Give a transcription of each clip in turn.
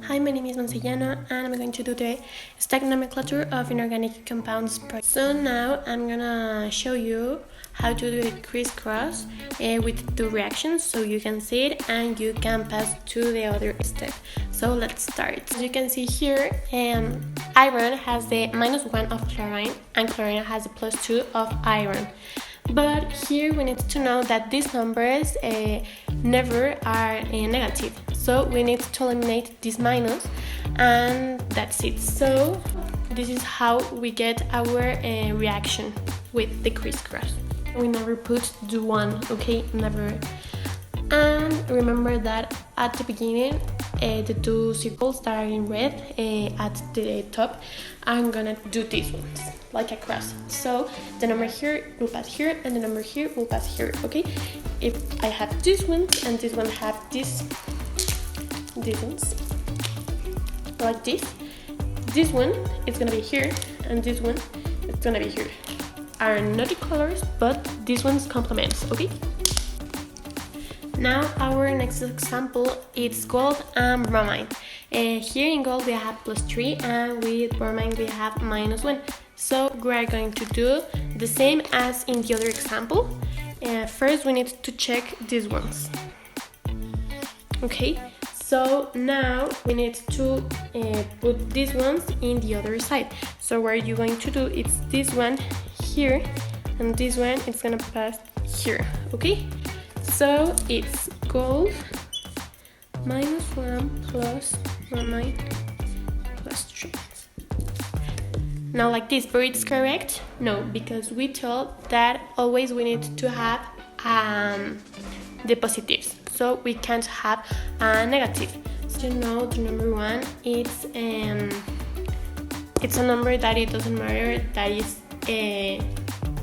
Hi, my name is Mancillano and I'm going to do the stack nomenclature of inorganic compounds. So now I'm gonna show you how to do it crisscross with two reactions so you can see it and you can pass to the other step. So let's start. As you can see here, iron has the -1 of chlorine and chlorine has the +2 of iron. But here we need to know that these numbers never are negative. So we need to eliminate this minus and that's it. So this is how we get our reaction with the crisscross. We never put the 1, okay? Never. And remember that at the beginning, the two circles that are in red at the top, I'm gonna do these ones like a cross. So the number here will pass here and the number here will pass here, okay? If I have these ones and this one have these ones like this one is gonna be here and this one is gonna be here. Are not the colors, but this one's complements, okay? Now our next example is gold and bromine. Here in gold we have +3 and with bromine we have -1. So we are going to do the same as in the other example. First we need to check these ones. Okay, so now we need to put these ones in the other side. So what you're going to do is this one here and this one it's gonna pass here, okay? So it's gold -1 plus bromine +3. Now like this, but it's correct? No, because we told that always we need to have the positives, so we can't have a negative. So you know the number 1, it's a number that it doesn't matter that is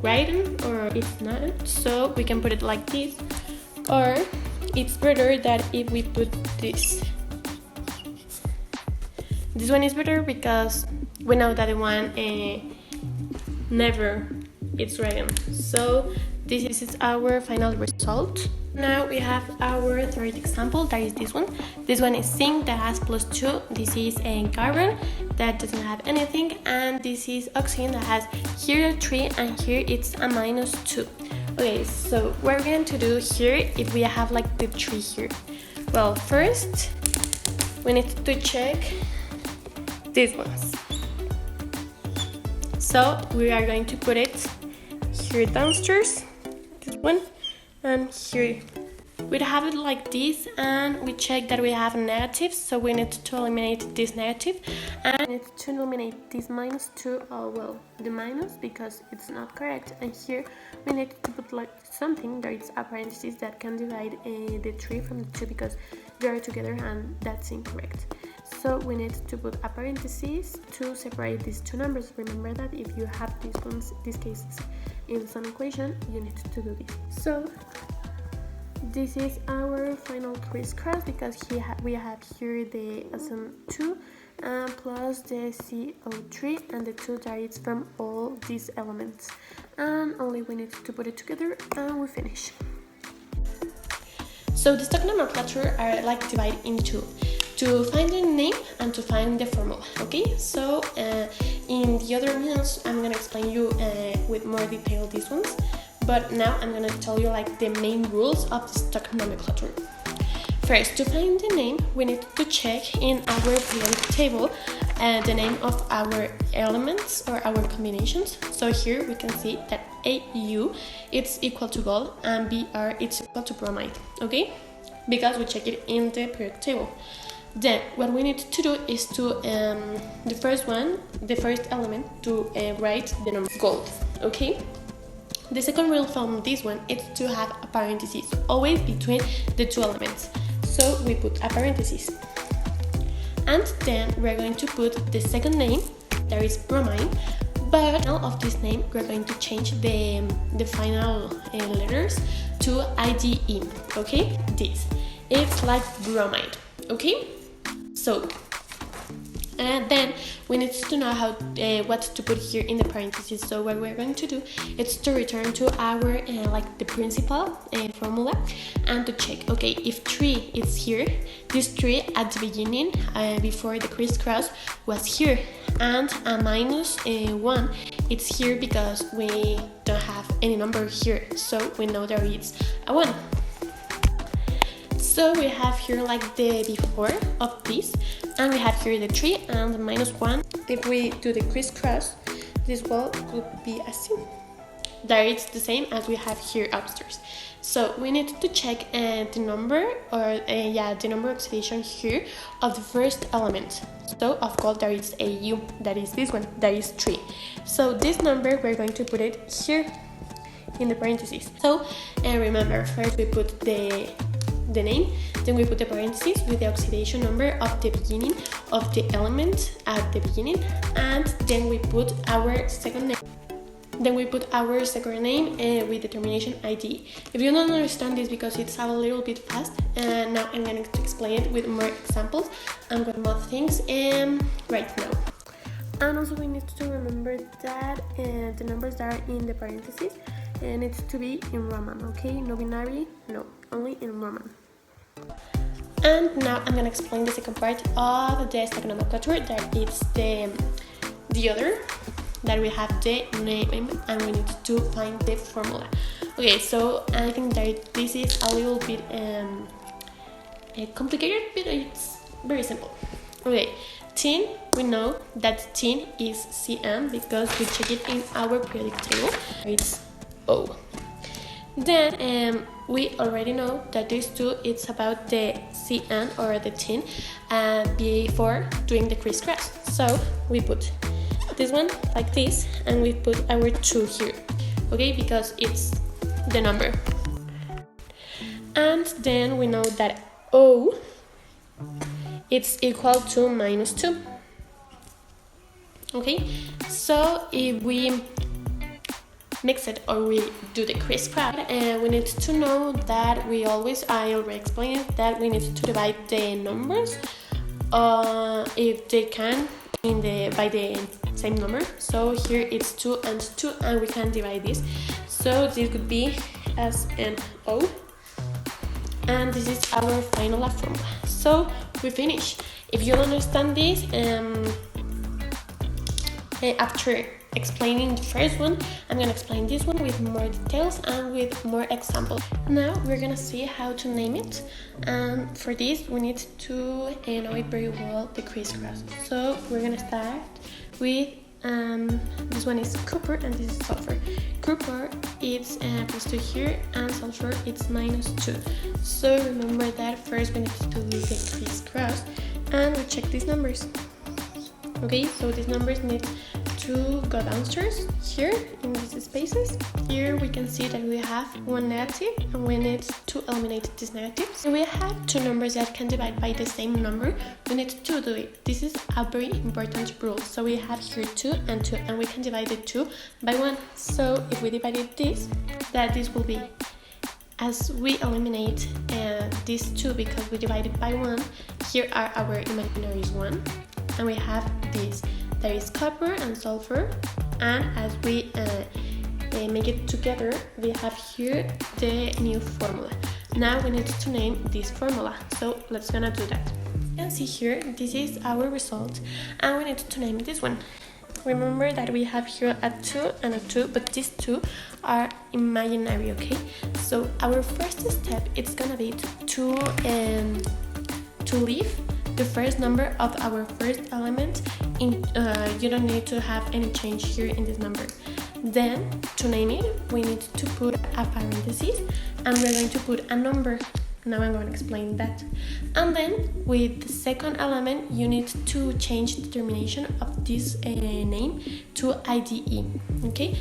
right or it's not, so we can put it like this, or it's better that if we put this. This one is better because we know that the one never it's right. So this is our final result. Now we have our third example, that is this one. This one is zinc that has +2. This is a carbon that doesn't have anything, and this is oxygen that has here a 3 and here it's a -2. Okay, so what we're going to do here if we have like the 3 here. Well, first we need to check these ones. So we are going to put it here downstairs, this one, and here. We have it like this and we check that we have negatives, so we need to eliminate this negative and we need to eliminate this -2. Oh well, the minus because it's not correct, and here we need to put like something that is a parenthesis that can divide the 3 from the 2 because they are together and that's incorrect. So we need to put a parenthesis to separate these two numbers. Remember that if you have these cases in some equation, you need to do this. So this is our final crisscross because we have here the SN2 plus the CO3 and the 2 that is from all these elements, and only we need to put it together and we finish. So the stack nomenclature are like divided into to find the name and to find the formula, okay? So in the other videos I'm gonna explain you with more detail these ones, but now I'm gonna tell you like the main rules of the stack nomenclature. First, to find the name, we need to check in our periodic table the name of our elements or our combinations. So here we can see that AU it's equal to gold and BR it's equal to bromide, okay? Because we check it in the periodic table. Then what we need to do is to the first element to write the number gold, okay? The second rule from this one is to have a parenthesis always between the two elements. So we put a parenthesis. And then we're going to put the second name, that is bromine, but now of this name we're going to change the final letters to IDE, okay? This. It's like bromide, okay? So And then we need to know what to put here in the parentheses. So what we're going to do is to return to our like the principal formula and to check, okay, if 3 is here, this 3 at the beginning before the crisscross was here, and a minus 1 it's here because we don't have any number here, so we know there is a 1. So we have here like the before of this, and we have here the 3 and the minus 1. If we do the crisscross, this wall could be as seen. That it's the same as we have here upstairs. So we need to check the number, or the number oxidation here of the first element. So of course there is a U, that is this one, that is 3. So this number we're going to put it here in the parentheses. So remember, first we put the name, then we put the parentheses with the oxidation number of the beginning of the element at the beginning, and then we put our second name. Then we put our second name with the termination ID. If you don't understand this because it's a little bit fast, now I'm going to explain it with more examples and with more things right now. And also we need to remember that the numbers that are in the parentheses needs to be in Roman, okay? No binary, no, only in Roman. And now I'm gonna explain the second part of the second nomenclature, that it's the other, that we have the name and we need to find the formula. Okay, so I think that this is a little bit complicated, but it's very simple. Okay, tin, we know that tin is Cn because we check it in our periodic table. It's O. Then we already know that these two, it's about the Cn or the tin before doing the crisscross. So we put this one like this, and we put our 2 here, okay, because it's the number. And then we know that O, it's equal to minus 2. Okay, so if we mix it or we do the crisscross, we need to know that I already explained it, that we need to divide the numbers if they can by the same number. So here it's 2 and 2, and we can divide this. So this could be SNO, and this is our final formula. So we finish. If you don't understand this, after explaining the first one, I'm gonna explain this one with more details and with more examples. Now we're gonna see how to name it, and for this we need to know it very well, the crisscross. So we're gonna start with this one is copper and this is sulfur. Copper it's +2 here, and sulfur it's -2. So remember that first we need to do the crisscross and we check these numbers. Okay, so these numbers need to go downstairs here in these spaces. Here we can see that we have one negative, and we need to eliminate these negatives. We have 2 numbers that can divide by the same number. We need to do it. This is a very important rule. So we have here 2 and 2, and we can divide the 2 by 1. So if we divided this, that this will be, as we eliminate these 2 because we divided by 1, here are our imaginaries 1, and we have this. There is copper and sulfur, and as we make it together, we have here the new formula. Now we need to name this formula, so let's gonna do that. You can see here, this is our result, and we need to name this one. Remember that we have here a 2 and a 2, but these 2 are imaginary, okay? So our first step, it's gonna be to leave the first number of our first element in. You don't need to have any change here in this number. Then to name it, we need to put a parenthesis, and we're going to put a number. Now I'm going to explain that. And then with the second element, you need to change the termination of this name to IDE. Okay,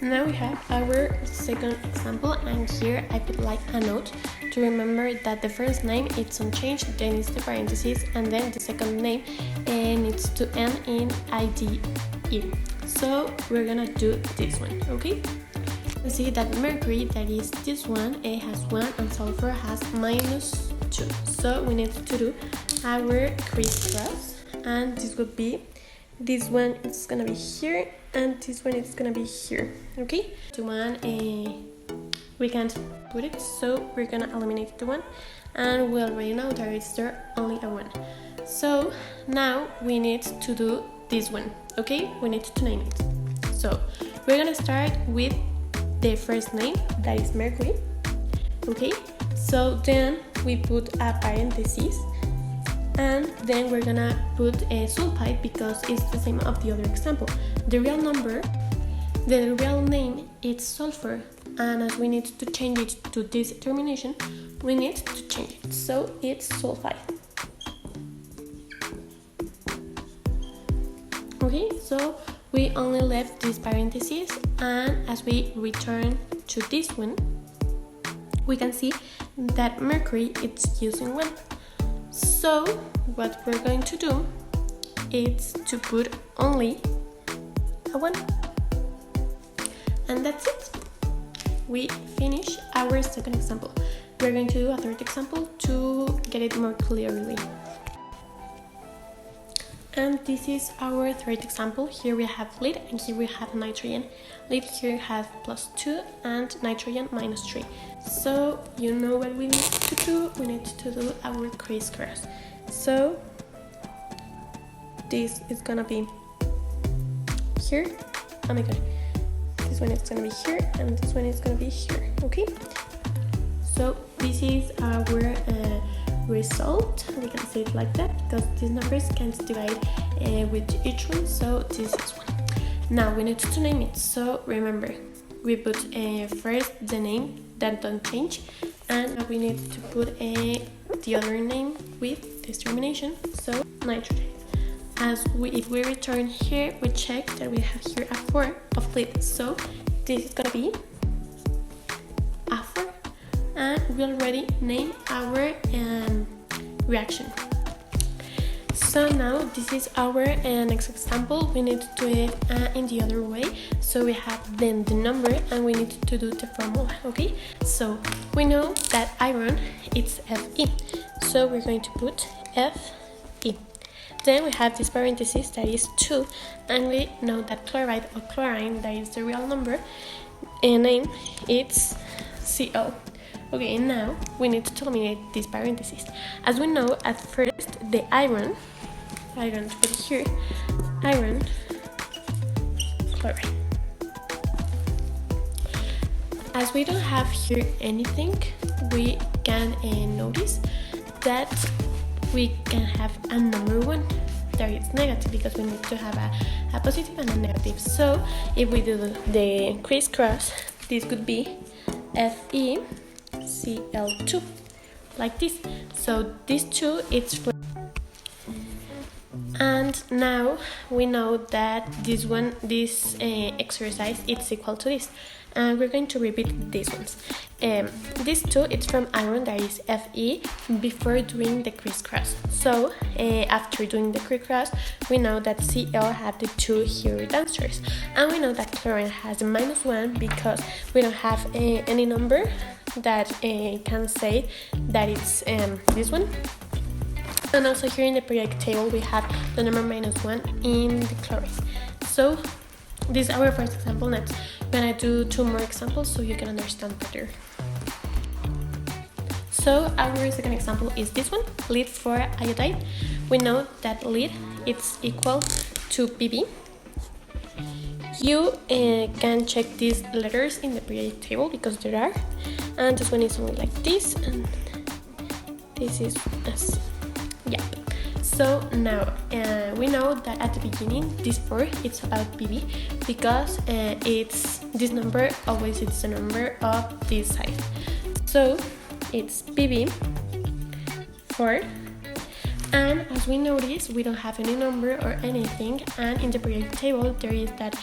now we have our second example, and here I put like a note to remember that the first name it's unchanged, then it's the parentheses, and then the second name needs to end in IDE. So we're gonna do this one, okay? See that mercury, that is this one, it has 1 and sulfur has -2. So we need to do our crisscross, and this would be, this one is gonna be here and this one is gonna be here. Okay, the one we can't put it, so we're gonna eliminate the one, and we already know there is only a one. So now we need to do this one. Okay, we need to name it. So we're gonna start with the first name, that is mercury. Okay, so then we put a parenthesis, and then we're gonna put a sulfide because it's the same of the other example. The real name is sulfur, and as we need to change it to this termination, we need to change it, so it's sulfide. Okay, so we only left this parenthesis, and as we return to this one, we can see that mercury it's using 1. So what we're going to do is to put only a 1, and that's it. We finish our second example. We're going to do a third example to get it more clearly. And this is our third example. Here we have lead and here we have nitrogen. Lead here have +2 and nitrogen -3. So you know what we need to do. We need to do our crisscross. So this is gonna be here. Oh my god. This one is gonna be here and this one is gonna be here. Okay. So this is our result. We can say it like that because these numbers can't divide with each one, so this is 1. Now we need to name it. So remember, we put first the name that don't change, and we need to put the other name with this termination, so nitrogen. If we return here, we check that we have here a 4 of lead, so this is gonna be a 4, and we already named our reaction. So now this is our next example. We need to do it in the other way. So we have then the number and we need to do the formula. Okay, so we know that iron it's Fe, so we're going to put Fe. Then we have this parenthesis that is 2, and we know that chloride or chlorine, that is the real number and name, it's Cl. Okay, now we need to terminate this parenthesis. As we know, at first the iron put it here, iron chloride. As we don't have here anything, we can notice that we can have a number 1. There is negative because we need to have a positive and a negative. So if we do the crisscross, this could be FeCl2, like this. So this 2 it's for, and now we know that this exercise it's equal to this, and we're going to repeat these ones. This 2 it's from iron, that is Fe, before doing the crisscross. So after doing the crisscross, we know that Cl have the 2 here downstairs, and we know that chlorine has a -1 because we don't have any number that can say that it's this one. And also here in the periodic table we have the number -1 in the chlorine. So this is our first example. Next I'm gonna do 2 more examples so you can understand better. So our second example is this one, lead for iodide. We know that lead it's equal to Pb. You can check these letters in the periodic table because there are, and this one is only like this, and this is S. Yeah. So now we know that at the beginning this 4 it's about Pb because it's this number always it's the number of this side. So it's Pb 4, and as we notice we don't have any number or anything, and in the periodic table there is that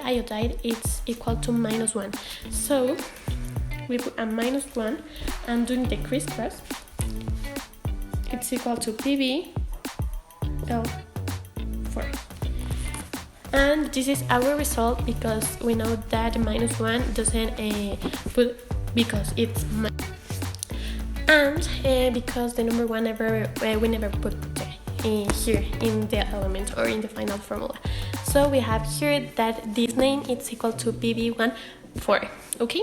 iodide it's equal to -1. So we put a -1, and doing the crisscross it's equal to PbL4. And this is our result because we know that -1 doesn't put because it's and because the number 1 we never put here in the element or in the final formula. So we have here that this name is equal to BB14. Okay,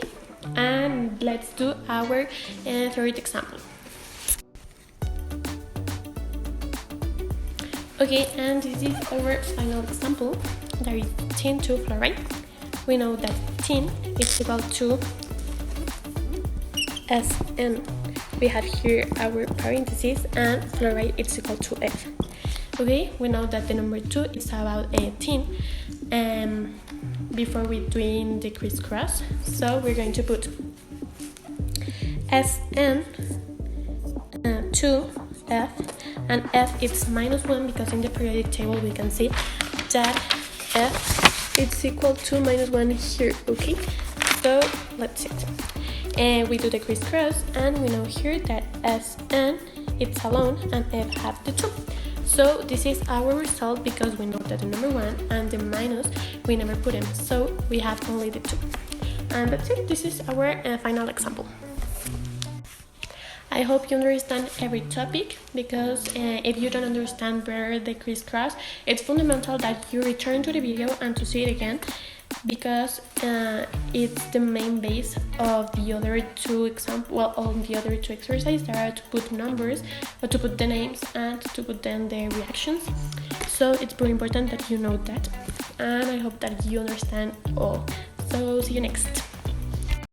and let's do our third example. Okay, and this is our final example. There is tin 2 fluoride. We know that tin is equal to Sn. We have here our parentheses, and fluoride is equal to F. Okay, we know that the number 2 is about tin before we doing the crisscross. So we're going to put Sn 2 F, and F is -1 because in the periodic table we can see that F is equal to -1 here. Okay, so let's see it. We do the crisscross, and we know here that Sn it's alone and F have the 2. So this is our result because we know that the number 1 and the minus we never put in, so we have only the 2. And that's it. This is our final example. I hope you understand every topic because if you don't understand better the crisscross, it's fundamental that you return to the video and to see it again because it's the main base of the other two exercises that are to put numbers, or to put the names and to put then the reactions. So it's very important that you know that, and I hope that you understand all. So see you next.